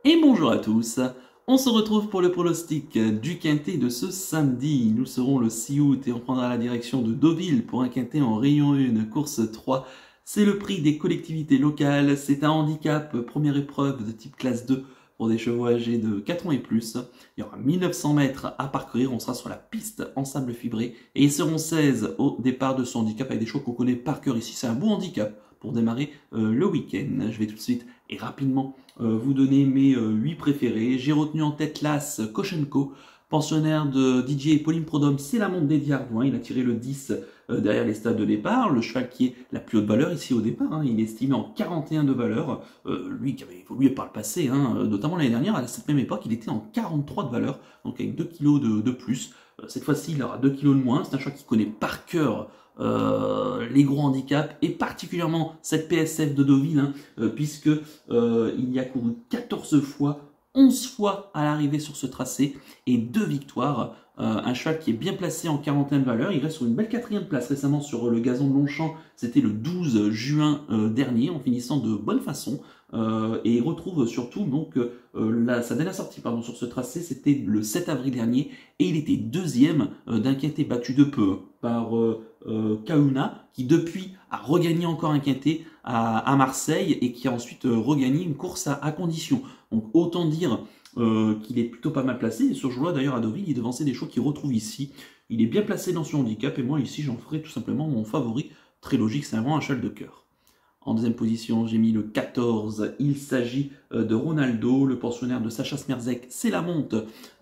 Et bonjour à tous, on se retrouve pour le pronostic du quintet de ce samedi. Nous serons le 6 août et on prendra la direction de Deauville pour un quintet en rayon 1, course 3. C'est le prix des collectivités locales, c'est un handicap, première épreuve de type classe 2 pour des chevaux âgés de 4 ans et plus. Il y aura 1900 mètres à parcourir, on sera sur la piste en sable fibré et ils seront 16 au départ de ce handicap avec des chevaux qu'on connaît par cœur ici. C'est un beau handicap pour démarrer le week-end. Je vais tout de suite et rapidement vous donner mes 8 préférés. J'ai retenu en tête l'As Koshenko, pensionnaire de Didier et Pauline Prodhomme, c'est la montre d'Eddie Ardouin. Il a tiré le 10 derrière les stades de départ. Le cheval qui est la plus haute valeur ici au départ, il est estimé en 41 de valeur. Lui qui avait évolué par le passé, notamment l'année dernière, à cette même époque, il était en 43 de valeur, donc avec 2 kilos de plus. Cette fois-ci, il aura 2 kilos de moins. C'est un cheval qui connaît par cœur les gros handicaps et particulièrement cette PSF de Deauville, puisque il y a couru 14 fois, 11 fois à l'arrivée sur ce tracé et 2 victoires. Un cheval qui est bien placé en quarantaine de valeur. Il reste sur une belle 4e place récemment sur le gazon de Longchamp. C'était le 12 juin dernier en finissant de bonne façon. Et il retrouve surtout donc sa dernière sortie sur ce tracé, c'était le 7 avril dernier et il était deuxième d'un quintet battu de peu par Kahuna, qui depuis a regagné encore un quintet à Marseille et qui a ensuite regagné une course à condition. Donc autant dire qu'il est plutôt pas mal placé. Et ce jour-là d'ailleurs à Deauville, il devançait des chevaux qu'il retrouve ici. Il est bien placé dans son handicap et moi ici j'en ferai tout simplement mon favori. Très logique, c'est vraiment un cheval de cœur. En deuxième position, j'ai mis le 14. Il s'agit de Ronaldo, le pensionnaire de Sacha Smerzek. C'est la monte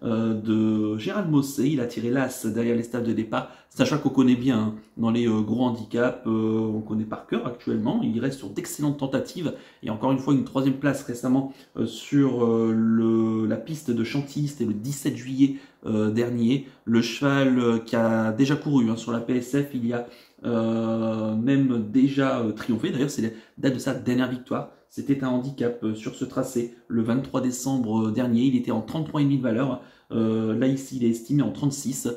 de Gérald Mossé. Il a tiré l'As derrière les stades de départ. C'est un cheval qu'on connaît bien dans les gros handicaps. On connaît par cœur actuellement. Il reste sur d'excellentes tentatives. Et encore une fois, une 3e place récemment sur la piste de Chantilly. C'était le 17 juillet dernier. Le cheval qui a déjà couru sur la PSF, il y a même déjà triomphé. D'ailleurs, c'est la date de sa dernière victoire. C'était un handicap sur ce tracé le 23 décembre dernier. Il était en 33,5 de valeur. Là, ici, il est estimé en 36.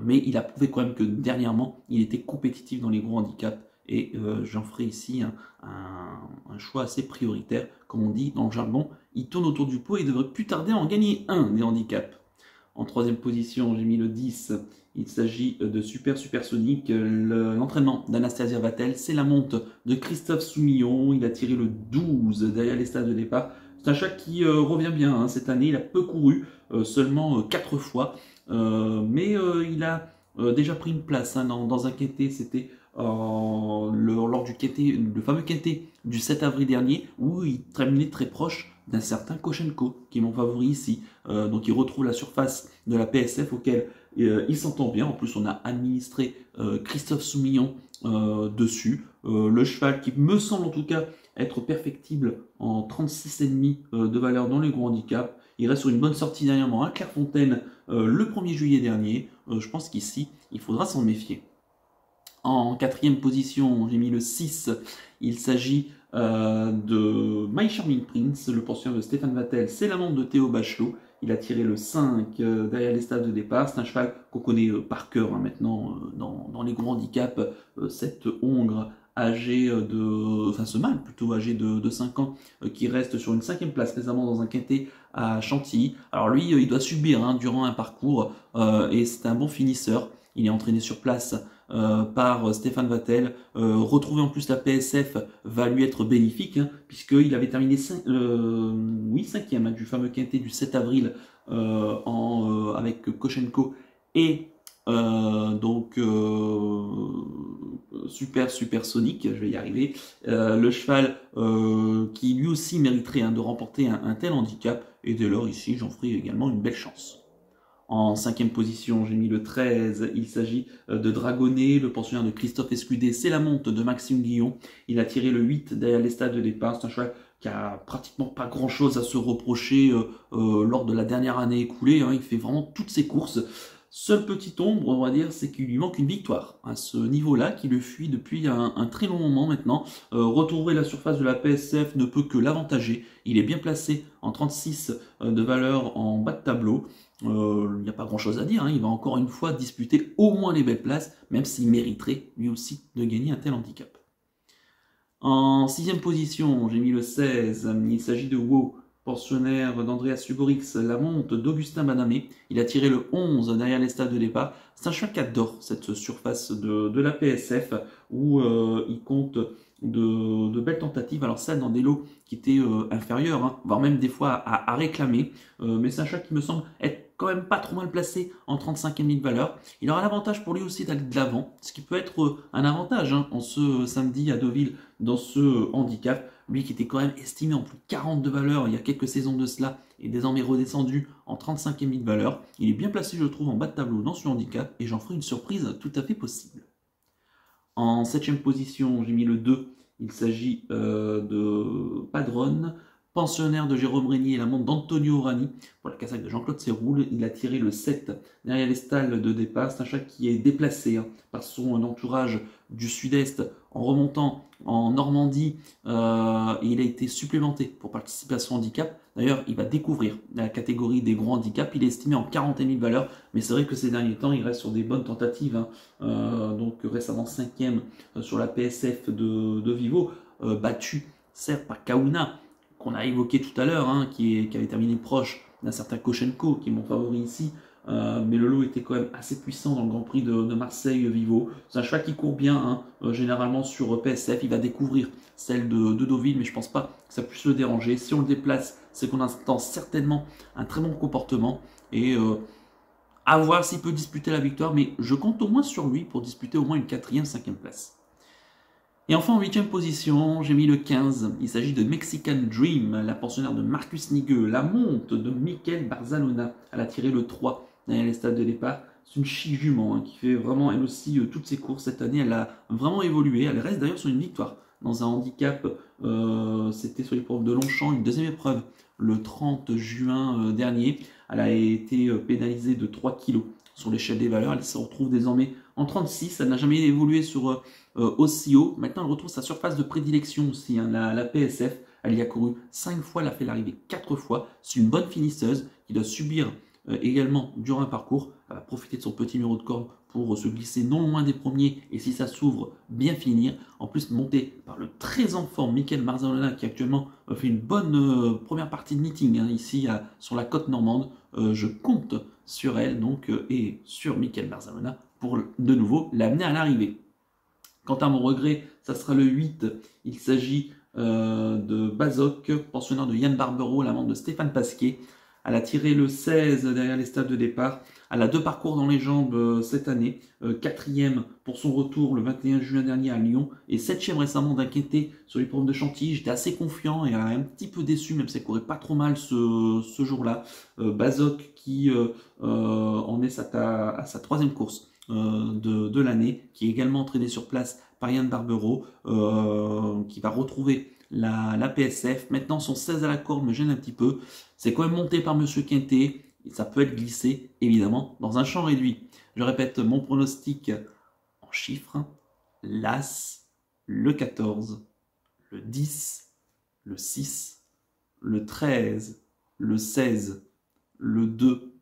Mais il a prouvé quand même que dernièrement, il était compétitif dans les gros handicaps. Et j'en ferai ici un choix assez prioritaire. Comme on dit dans le jargon, il tourne autour du pot et devrait plus tarder à en gagner un des handicaps. En 3e position, j'ai mis le 10. Il s'agit de Supersonic, l'entraînement d'Anastasia Vatel. C'est la monte de Christophe Soumillon. Il a tiré le 12 derrière les stades de départ. C'est un cheval qui revient bien cette année. Il a peu couru, seulement 4 fois. Mais il a déjà pris une place dans un quintet. C'était lors du quintet, le fameux quintet du 7 avril dernier, où il terminait très proche d'un certain Koshenko, qui est mon favori ici. Donc il retrouve la surface de la PSF auquel il s'entend bien. En plus, on a administré Christophe Soumillon dessus. Le cheval qui me semble en tout cas être perfectible en 36,5 de valeur dans les gros handicaps. Il reste sur une bonne sortie dernièrement à Clairefontaine le 1er juillet dernier. Je pense qu'ici, il faudra s'en méfier. En 4e position, j'ai mis le 6. Il s'agit de My Charming Prince, le pensionnaire de Stéphane Vatel. C'est la montre de Théo Bachelot. Il a tiré le 5 derrière les stades de départ. C'est un cheval qu'on connaît par cœur maintenant dans les gros handicaps. Cette hongre âgée ce mâle plutôt âgé de 5 ans qui reste sur une 5e place récemment dans un quintet à Chantilly. Alors lui, il doit subir durant un parcours et c'est un bon finisseur. Il est entraîné sur place par Stéphane Vatel. Retrouver en plus la PSF va lui être bénéfique, puisqu'il avait terminé 5e du fameux quintet du 7 avril avec Koshenko et Supersonic, je vais y arriver. Le cheval qui lui aussi mériterait de remporter un tel handicap, et dès lors ici j'en ferai également une belle chance. En 5e position, j'ai mis le 13. Il s'agit de Dragonnet, le pensionnaire de Christophe Escudé. C'est la monte de Maxime Guillon. Il a tiré le 8 derrière les stades de départ. C'est un cheval qui a pratiquement pas grand-chose à se reprocher lors de la dernière année écoulée. Il fait vraiment toutes ses courses. Seule petite ombre, on va dire, c'est qu'il lui manque une victoire à ce niveau-là, qui le fuit depuis un très long moment maintenant. Retrouver la surface de la PSF ne peut que l'avantager. Il est bien placé en 36 de valeur en bas de tableau. Il n'y a pas grand chose à dire, il va encore une fois disputer au moins les belles places, même s'il mériterait lui aussi de gagner un tel handicap. En 6e position, j'ai mis le 16, il s'agit de Wow, pensionnaire d'Andreas Suborix, la monte d'Augustin Banamé. Il a tiré le 11 derrière les stades de départ. C'est un cheval qui adore cette surface de la PSF où il compte de belles tentatives. Alors ça dans des lots qui étaient inférieurs, hein, voire même des fois à réclamer. Mais c'est un cheval qui me semble être quand même pas trop mal placé en 35e ligne de valeur. Il aura l'avantage pour lui aussi d'aller de l'avant, ce qui peut être un avantage hein, en ce samedi à Deauville dans ce handicap. Lui qui était quand même estimé en plus de 40 de valeur il y a quelques saisons de cela, est désormais redescendu en 35e ligne de valeur. Il est bien placé, je trouve, en bas de tableau dans ce handicap et j'en ferai une surprise tout à fait possible. En 7e position, j'ai mis le 2. Il s'agit de Padron, pensionnaire de Jérôme Régnier et la montre d'Antonio Orani. Pour la casaque de Jean-Claude Serroul, il a tiré le 7 derrière les stalles de départ. C'est un chat qui est déplacé hein, par son entourage du sud-est en remontant en Normandie et il a été supplémenté pour participer à ce handicap. D'ailleurs, il va découvrir la catégorie des gros handicaps. Il est estimé en 40 000 valeurs, mais c'est vrai que ces derniers temps, il reste sur des bonnes tentatives. Hein. Donc récemment 5e sur la PSF de Vivo, battu certes par Kauna, qu'on a évoqué tout à l'heure, hein, qui avait terminé proche d'un certain Koshenko, qui est mon favori ici. Mais le lot était quand même assez puissant dans le Grand Prix de Marseille-Vivo. C'est un cheval qui court bien, hein, généralement sur PSF. Il va découvrir celle de Deauville, mais je pense pas que ça puisse le déranger. Si on le déplace, c'est qu'on attend certainement un très bon comportement. Et à voir s'il peut disputer la victoire, mais je compte au moins sur lui pour disputer au moins une 4e, 5e place. Et enfin en 8e position, j'ai mis le 15. Il s'agit de Mexican Dream, la pensionnaire de Marcus Nigueux, la monte de Mikel Barzalona. Elle a tiré le 3 derrière les stades de départ. C'est une chic jument hein, qui fait vraiment elle aussi toutes ses courses cette année. Elle a vraiment évolué. Elle reste d'ailleurs sur une victoire dans un handicap. C'était sur l'épreuve de Longchamp, une deuxième épreuve le 30 juin dernier. Elle a été pénalisée de 3 kilos sur l'échelle des valeurs. Elle se retrouve désormais en 36. Elle n'a jamais évolué sur aussi haut. Maintenant, elle retrouve sa surface de prédilection aussi, hein, la PSF. Elle y a couru 5 fois, elle a fait l'arrivée 4 fois. C'est une bonne finisseuse qui doit subir également durant un parcours. Elle va profiter de son petit numéro de corde pour se glisser non loin des premiers et si ça s'ouvre, bien finir. En plus, monté par le très en forme Mikel Barzalona qui actuellement fait une bonne première partie de meeting hein, ici sur la côte normande. Je compte sur elle donc et sur Mikel Barzalona pour de nouveau l'amener à l'arrivée. Quant à mon regret, ça sera le 8. Il s'agit de Bazoc, pensionnaire de Yann Barbero, l'amant de Stéphane Pasquier. Elle a tiré le 16 derrière les stades de départ. Elle a 2 parcours dans les jambes cette année. 4e pour son retour le 21 juin dernier à Lyon. Et 7e récemment d'inquiété sur l'épreuve de Chantilly. J'étais assez confiant et un petit peu déçu, même si elle courait pas trop mal ce jour-là. Bazoc qui en est à sa 3e course de l'année, qui est également entraîné sur place par Yann Barbero, qui va retrouver la PSF. Maintenant, son 16 à la corde me gêne un petit peu. C'est quand même monté par Monsieur Quintet. Et ça peut être glissé, évidemment, dans un champ réduit. Je répète mon pronostic en chiffres. L'As, le 14, le 10, le 6, le 13, le 16, le 2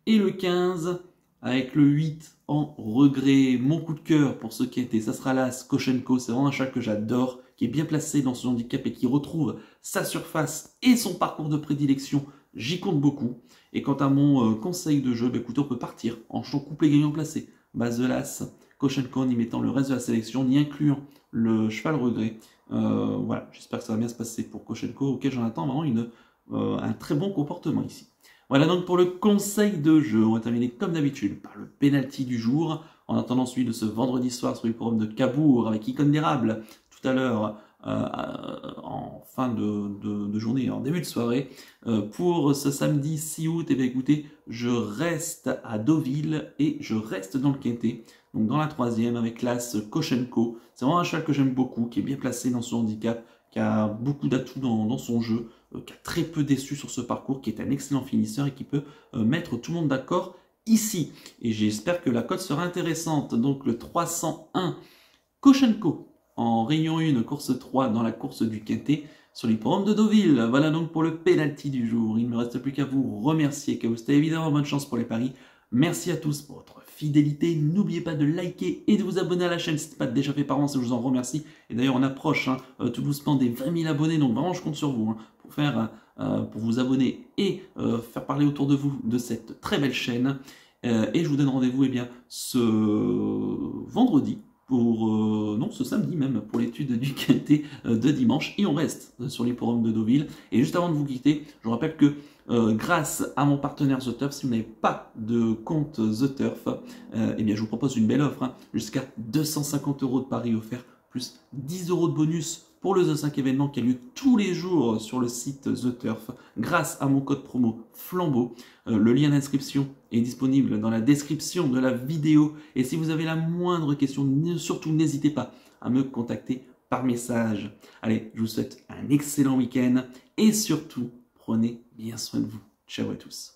et le 15, avec le 8 en regret. Mon coup de cœur pour ce Quintet, ça sera l'As Koshenko. C'est vraiment un chat que j'adore, qui est bien placé dans ce handicap et qui retrouve sa surface et son parcours de prédilection. J'y compte beaucoup. Et quant à mon conseil de jeu, écoutez, on peut partir en champ couplé gagnant placé. Base de l'As, Koshenko en y mettant le reste de la sélection, y incluant le cheval regret. Voilà, j'espère que ça va bien se passer pour Koshenko, auquel j'en attends vraiment un très bon comportement ici. Voilà donc pour le conseil de jeu. On va terminer comme d'habitude par le penalty du jour. En attendant celui de ce vendredi soir sur le forum de Cabourg avec Icône d'érable tout à l'heure en fin de journée, en début de soirée. Pour ce samedi 6 août, et bien écoutez, je reste à Deauville et je reste dans le Quintet. Donc dans la 3e avec l'As Koshenko. C'est vraiment un cheval que j'aime beaucoup, qui est bien placé dans son handicap, qui a beaucoup d'atouts dans son jeu, qui a très peu déçu sur ce parcours, qui est un excellent finisseur et qui peut mettre tout le monde d'accord ici. Et j'espère que la cote sera intéressante. Donc le 301 Koshenko en Réunion 1, course 3 dans la course du Quintet sur l'hippodrome de Deauville. Voilà donc pour le penalty du jour. Il ne me reste plus qu'à vous remercier, qu'à vous souhaiter évidemment bonne chance pour les paris. Merci à tous pour votre fidélité. N'oubliez pas de liker et de vous abonner à la chaîne si ce n'est pas déjà fait par avance, je vous en remercie. Et d'ailleurs, on approche tout doucement des 20 000 abonnés, donc vraiment, je compte sur vous pour vous abonner et faire parler autour de vous de cette très belle chaîne. Et je vous donne rendez-vous ce vendredi, ce samedi même, pour l'étude du quintet de dimanche. Et on reste sur l'hipporome de Deauville. Et juste avant de vous quitter, je vous rappelle que grâce à mon partenaire The Turf, si vous n'avez pas de compte The Turf, je vous propose une belle offre, jusqu'à 250 € de paris offerts, plus 10 € de bonus pour le The 5 événement qui a lieu tous les jours sur le site The Turf, grâce à mon code promo Flambeau. Le lien d'inscription est disponible dans la description de la vidéo. Et si vous avez la moindre question, surtout n'hésitez pas à me contacter par message. Allez, je vous souhaite un excellent week-end et surtout, prenez bien soin de vous. Ciao à tous.